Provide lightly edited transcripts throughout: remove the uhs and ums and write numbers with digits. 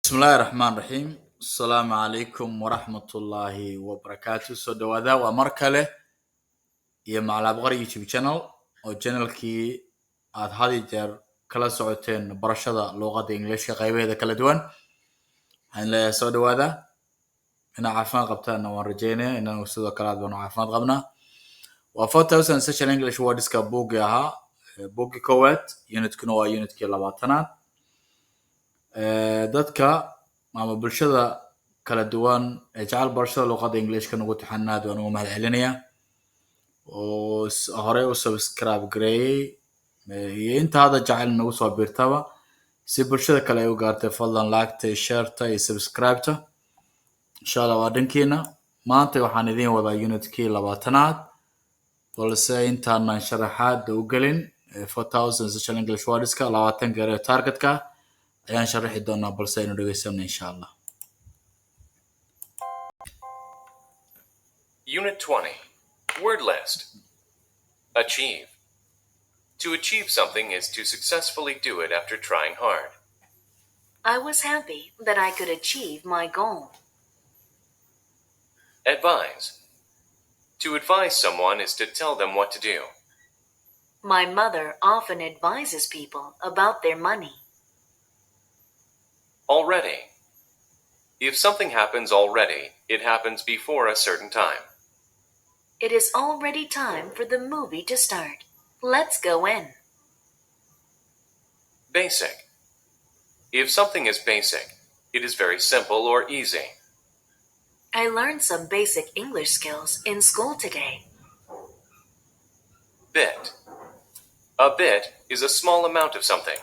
بسم الله الرحمن الرحيم السلام عليكم ورحمة الله وبركاته سو دوادا ومركلة يا معلب غير يوتيوب channel أو channel كي عاد هذه جر كلا ساعتين برشة لغة إنجليزية قريبة هذا كلا دوان هن سو دوادا أنا عارفان قبتنا ورجينا إن وسود كلا دوان عارفان قبنا وفوتو سنسيشن إنجليش وردس كبوجها بوجي كوات يونت كنوا يونت كلا باتنا dadka ama bulshada kala duwan ee jecel barashada luqadda Englishka nagu taxanaad waan ugu mahadcelinayaa oo hore u subscribe gareeyay iyo inta hadda jecel nagu soo biirtaba si bulshada kale ay u gaartay fadlan like-ta share-ta iyo subscribe-ta insha Allah waa dhankeena maanta waxaan idin wadaa unit-kii 20aad balse intaan sharaxaad u galin 4000 social English words-ka 20 gaar ee target-ka ayaan sharaxi doonaa balse aynu dhageysano insha Allah. Unit 20. Word list. Achieve. To achieve something is to successfully do it after trying hard. I was happy that I could achieve my goal. Advise. To advise someone is to tell them what to do. My mother often advises people about their money. Already. If something happens already, it happens before a certain time. It is already time for the movie to start. Let's go in. Basic. If something is basic, it is very simple or easy. I learned some basic English skills in school today. Bit. A bit is a small amount of something.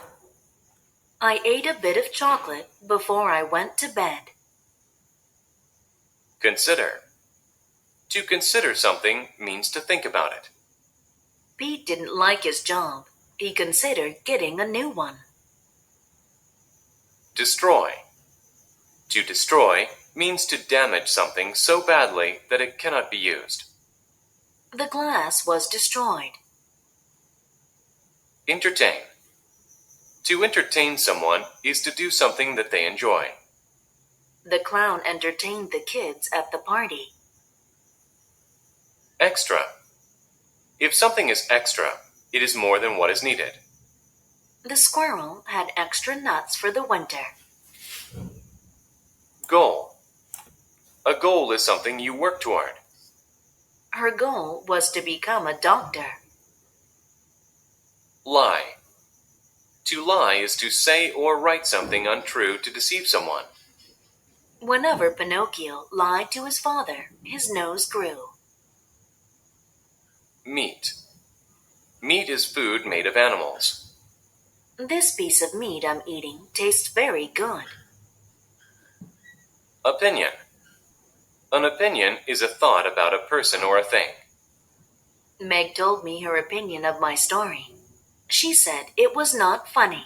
I ate a bit of chocolate before I went to bed. Consider. To consider something means to think about it. Pete didn't like his job. He considered getting a new one. Destroy. To destroy means to damage something so badly that it cannot be used. The glass was destroyed. Entertain. To entertain someone is to do something that they enjoy. The clown entertained the kids at the party. Extra. If something is extra, it is more than what is needed. The squirrel had extra nuts for the winter. Goal. A goal is something you work toward. Her goal was to become a doctor. Lie. To lie is to say or write something untrue to deceive someone. Whenever Pinocchio lied to his father, his nose grew. Meat. Meat is food made of animals. This piece of meat I'm eating tastes very good. Opinion. An opinion is a thought about a person or a thing. Meg told me her opinion of my story. She said it was not funny.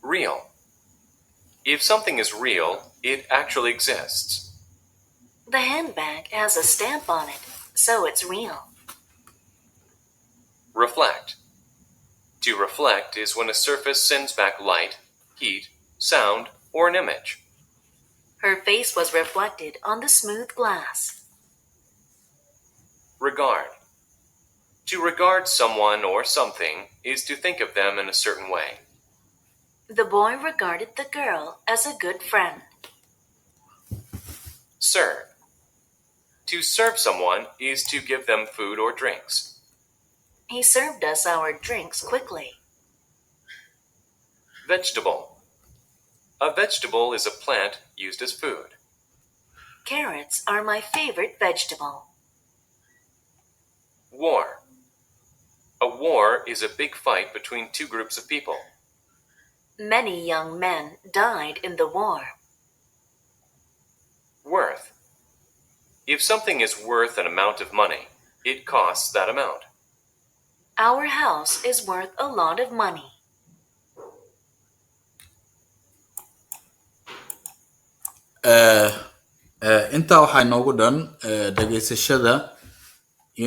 Real. If something is real, it actually exists. The handbag has a stamp on it, so it's real. Reflect. To reflect is when a surface sends back light, heat, sound, or an image. Her face was reflected on the smooth glass. Regard. To regard someone or something is to think of them in a certain way. The boy regarded the girl as a good friend. Serve. To serve someone is to give them food or drinks. He served us our drinks quickly. Vegetable. A vegetable is a plant used as food. Carrots are my favorite vegetable. War. A war is a big fight between two groups of people. Many young men died in the war. Worth. If something is worth an amount of money, it costs that amount. Our house is worth a lot of money. intaa waxaa inoogu dhan dhageysashada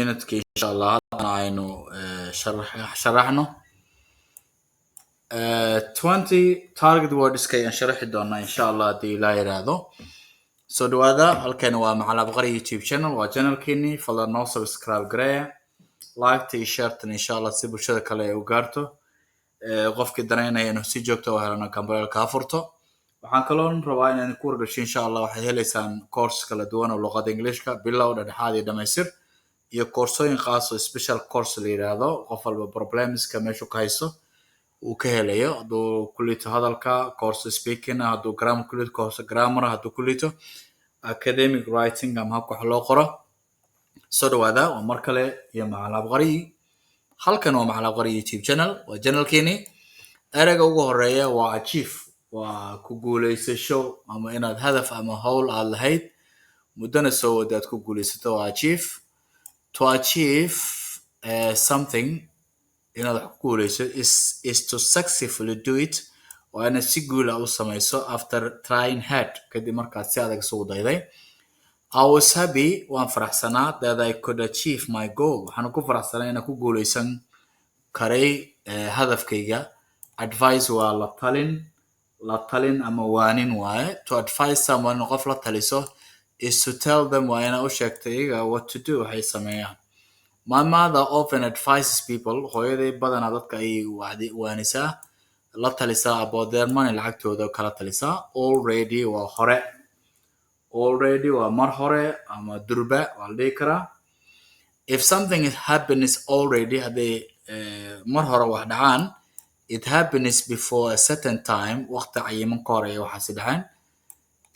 unit-ka insha Allah hadana aynu sharaxno 20 target words كي نشرح دونا إن شاء الله دي لا يرادو سو دو هذا هالكن ومع بقري يوتيوب channel وchannel كيني فلا نو سبسكرايب قرايا لايك تي شيرت إن شاء الله سيبو شذا كلا وقارتو قفك درينا إنه سي جوكتو وهرنا كامبرال كافورتو waxaan kaloo rabaa inaan ku wargasho insha Allah waxaad heleysaan course kala duwan oo luqadda Englishka bilow dhexaad iyo dhamaystir iyo koorsooyin khaas oo special course la yiraahdo qof walba problemska meesha ka haysto uu ka helayo haduu kulito hadalka course speaking haduu grammar kulito course grammar haduu kulito academic writing ama habka wax loo qoro soo dhawaada waa mar kale iyo macalab qari halkan waa macalab qari YouTube channel waa channelkeeni erayga ugu horeeya waa achieve waa ku guuleysasho ama inaad hadaf ama hawl aad lahayd mudana soo wadaad ku guuleysato waa achieve to achieve something inaad wax ku guuleyso is to successfully do it waa inaad si guul ah u samayso after trying hard kadib markaad si adag soo dayday I was happy waan faraxsanaa that I could achieve my goal waxaan ku faraxsanaa inaan ku guuleysan karay hadafkayga advice waa la talin ama waanin waaye to advise someone qof la taliso is to tell them waa inaad u sheegto iyaga what to do waxay sameeyaan my mother often advises people hooyaday badanaa dadka ay waanisaa la talisaa about their money lacagtooda kala talisaa already waa mar hore ama durba waa la dhihi karaa if something is happens already hadday mar hore wax dhacaan it happens before a certain time waqti cayiman ka hore waxaasi dhacaan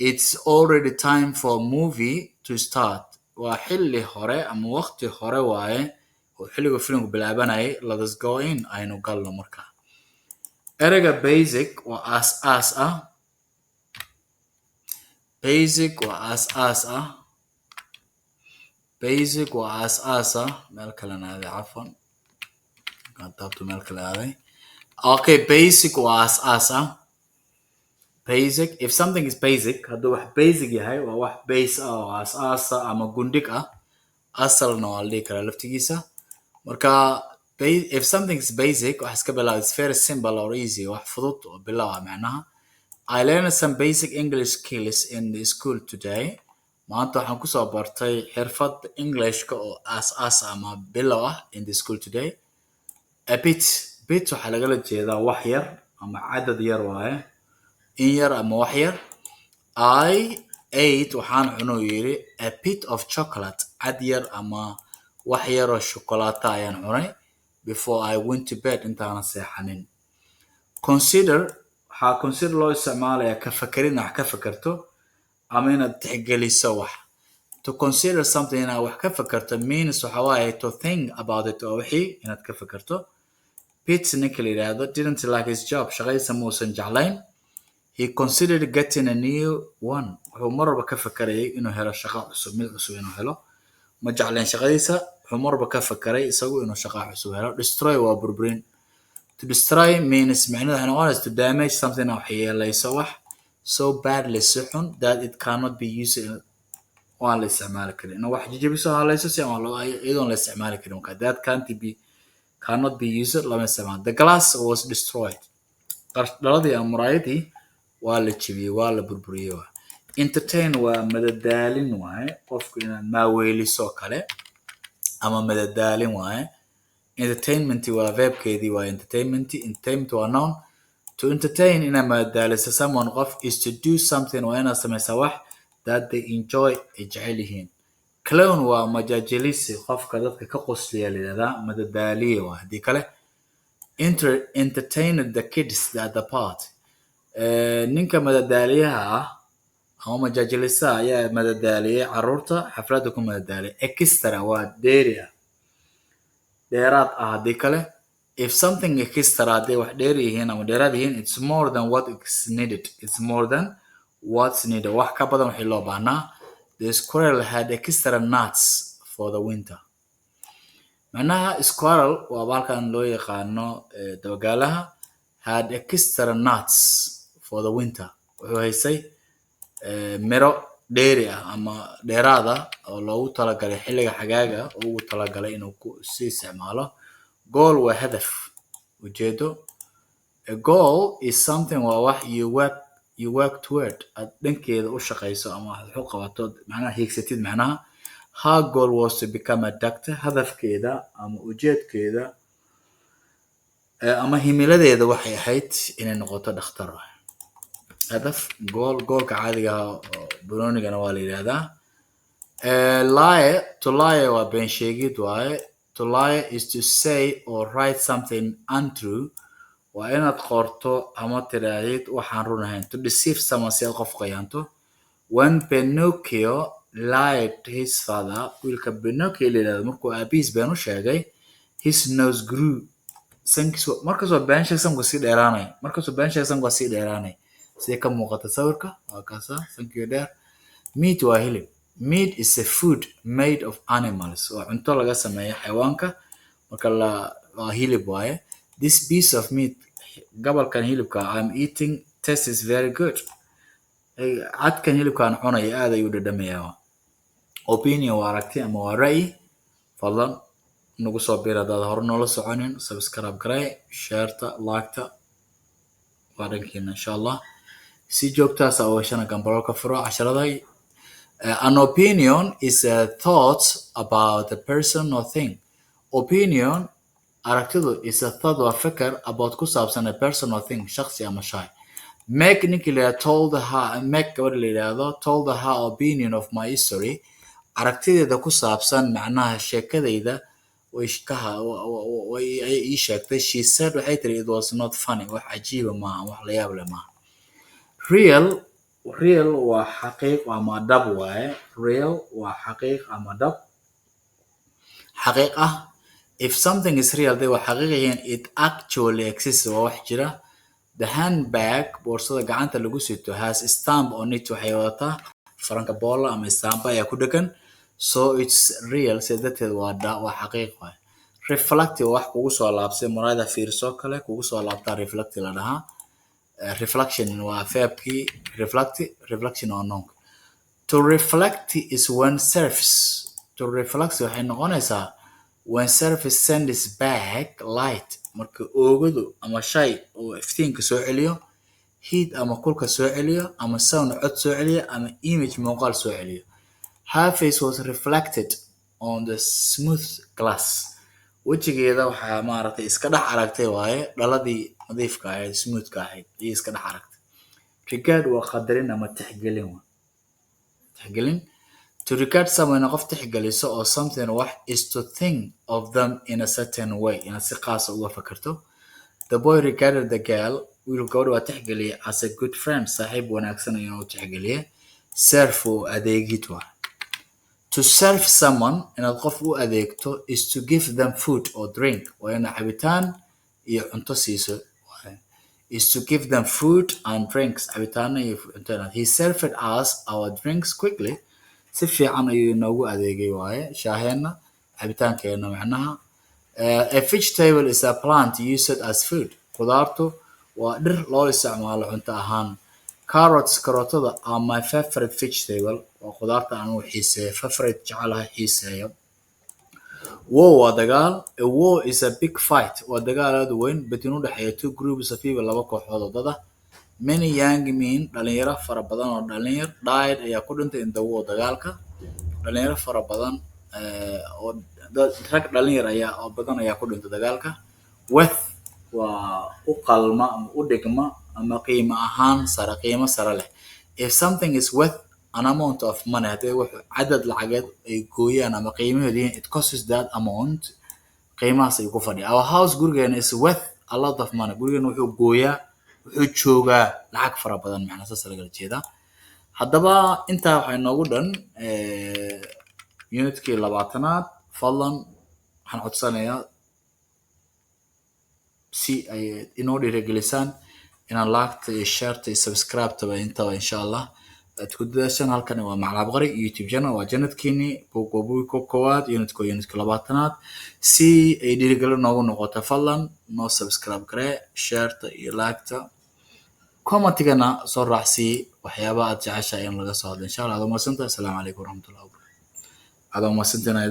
it's already time for a movie to start waa xilli hore ama waqti hore waaye oo xilliga filimku bilaabanayay let us go in aynu galno markaa erayga basic waa aas ah basic waa aas ah meel kale naaday cafan qaabtu meel kale aaday okay basic waa aas ah basic if something is basic haduu wax basic yahay waa wax base ah oo aas ama gundig ah asalna waa la dhihi karaa laftigiisa marka if something is basic wax iska bilaab it's very simple or easy wax fudud oo bilow ah macnaha I learned some basic English skills in the school today maanta waxaan kusoo bartay xirfad Englishka oo aas ama bilow ah in the school today a bit waxaa lagala jeedaa wax yar ama cadad yar waaye in yar ama wax yar I ate waxaan cunuu yiri a bit of chocolate cad yar ama wax yar oo shukulaato ayaan cunay before I went to bed intaana seexanin consider loo isticmaalayaa ka fakerin wax ka fakarto ama inaad tixgeliso wax to consider something inaad wax ka fakarto means waxa waaye to think about it oo wixii inaad ka fakarto Pete ninka la yiraahdo didn't like his job shaqadiisa muusan jeclayn he considered getting a new one wuxuu marba ka fakarayay inuu helo shaqo cusub mid cusub inuu helo ma jeclayn shaqadiisa wuxuu marba ka fakaray isagu inuu shaqo cusub helo destroy waa burburin to destroy means macnaheedu waxay noqonaysaa to damage something oo waxyeelayso wax so badly si xun that it cannot be used waan la isticmaali karin in wax jijibiso halayso si aan iyadoon la isticmaali karin marka that cannot be used lama isticmaalo the glass was destroyed dhaladii ama muraayadii waa la jibiyey waa la burburiyey entertain waa madadaalin waaye qofku inaad maaweeliso kale ama madadaalin waaye entertainment waa verbkeedii waa entertainment waa noun to entertain inaad madadaaliso someone qof is to do something waa inaad samaysaa wax that they enjoy ay jecel yihiin clown waa majaajilisi qofka dadka ka qosliya la yiraahdaa madadaaliye waa hadii kale entertained the kids at the party ninka madadaaliyaha ah ama majaajilisa ayaa madadaaliyay caruurta xafladda ku madadaaliyay extra waa dheeraad ah hadii kale if something extra hadday wax dheer yihiin ama dheeraad yihiin it's more than what is needed what's needed wax ka badan wixii loo baahnaa the squirrel had extra nuts for the winter macnaha squirrel waa balkan loo yaqaano dabagaalaha had extra nuts for the winter wuxuu haysay miro dheeri ah ama dheeraada oo loogu talagalay xilliga xagaaga oo ugu talagalay inuu si isticmaalo goal waa hadaf ujeedo A goal is something waa wax you work toward aad dhankeeda u shaqayso ama aad wax u qabato macnaha hiigsatid macnaha. Her goal was to become a doctor. Hadafkeeda ama ujeedkeeda ama himiladeeda waxay ahayd inay noqoto dhakhtar. hadaf goolka caadiga ah oo banoonigana waa la yidhaahdaa. Lie, to lie waa been sheegid waaye. To lie is to say or write something untrue. waa inaad qorto ama tiraahid waxaan run ahayn. To deceive someone si aad qof qayaanto. When Pinocchio lied to his father, wiilka Pinocchio la yidhahdo markuu aabihiis been u sheegay, his nose grew. Markaasoo been sheeg sanku sii dheeraanay. Markaasoo been sheeg sanku sii dheeraanay. Sida ka muuqata sawirka waa kaasa sankiyo dheer. Meat waa hilib. Meat is a food made of animals. waa cunto laga sameeyo xayawaanka marka waa hilib waaye. This piece of meat, gabalkan hilibka I'm eating tastes very good. cadkan hilibkaan cunaya aad ayuu dhadhamayaa. Opinion waa aragti ama waa ra'yi. fadlan nagu soo biir haddaad hore noola soconin. Subscribe garay, shareta, like-ta waa dhankiina insha allah. si joogtaas oo heshana gambarolka furo casharaday. An opinion is a thought about a person or thing. Opinion aragtidu is a thought or fikir about ku saabsan a person or thing, shakhsi ama shay. Meg ninkii la told her, Meg gabadha la yidhaahdo told her opinion of my history. aragtideeda ku saabsan macnaha sheekadayda way ii sheegtay. She said waxay tiri it was not funny. wax cajiiba maaha, wax la yaab leh maaha. Real waa xaqiiq ama dhab waaye. Real waa xaqiiq ama dhab. xaqiiq ah. If something is real, they waa xaqiiq yihiin. It actually exists waa wax jira. The handbag boorsada gacanta lagu sito has a stamp on it. waxay wadataa faranka boola ama stamp ayaa ku dhagan. So it's real. sida darteed waa xaqiiq waaye. Reflective wax kugu soo laabsay muraayada fiirso kale kugu soo laabtaa reflective la dhahaa. Reflection waa verbkii reflection waa noonka. To reflect is when surface. To reflect waxay noqonaysaa when surface sends back light. marka oogadu ama shay oo iftiinka soo celiyo, heat ama kulka soo celiyo, ama sound cod soo celiyo, ama image muuqaal soo celiyo. Her face was reflected on the smooth glass. wejigeeda waxaa maaragtay iska dhex aragtay waaye dhaladii nadiifka ahayd smoothka ahayd iyo iska dhex aragtay. Regard waa qadarin ama tixgelin. To regard someone qof tixgeliso or something wax is to think of them in a certain way. inaad si qaasa uga fakarto. The boy regarded the girl. wiilku gabadha waa tixgeliyay as a good friend. saaxiib wanaagsan ayuu u tixgeliyay. Serve adeegid waa. To serve someone inaad qof u adeegto is to give them food or drink. waa inaad cabitaan iyo cunto siiso. is to give them food and drinks. cabitaana iyo cunto. He served us our drinks quickly. si fiican ayuu inoogu adeegay waaye shaaheena cabitaankeena macnaha. A vegetable is a plant used as food. khudaartu waa dhir loo isticmaalo cunto ahaan. Carrots karootada are my favorite vegetable. waa khudaarta aan u xiiseeyo. favorite jecelahay xiiseeyo. War waa dagaal. A war is a big fight. waa dagaal aad u weyn between u dhexeeya two groups of people. laba kooxood oo dad ah. Many young men dhalinyaro fara badan oo dhalinyar died ayaa ku dhintay in the war dagaalka. dhalinyaro fara badan oo rag dhalinyar ayaa oo badan ayaa ku dhintay dagaalka. Worth waa u qalma ama u dhigma ama qiimo ahaan sare qiimo sare leh. If something is worth an amount of money, haddii wax cadad lacageed ay gooyaan ama qiimaheedu yihiin, it costs that amount. qiimahaas ayuu ku fadhiya. Our house gurigeena is worth a lot of money. gurigeena wuxuu gooyaa wuxuu joogaa lacag fara badan macna saas laga jeedaa. haddaba intaa waxay noogu dhan unitkii 20aad. fadlan waxaan codsanayaa si ay inoo dhiirigelisaan inaan like iyo share iyo subscribe taba intaba insha allah aad ku dadaashaan. halkani waa Macalin Cabqari YouTube channel. waa janadkiini buuqa koowaad unitka 20aad. si ay dhiirigelin noogu noqoto fadlan noo subscribe garee, share iyo like commentigana soo raacsii waxyaabaha aad jeceshahay in laga soo hadlo insha allah. aad u mahadsantahay. Assalaamu calaykum waraxmatullahi wabarakaatuh. aad u mahadsantahay.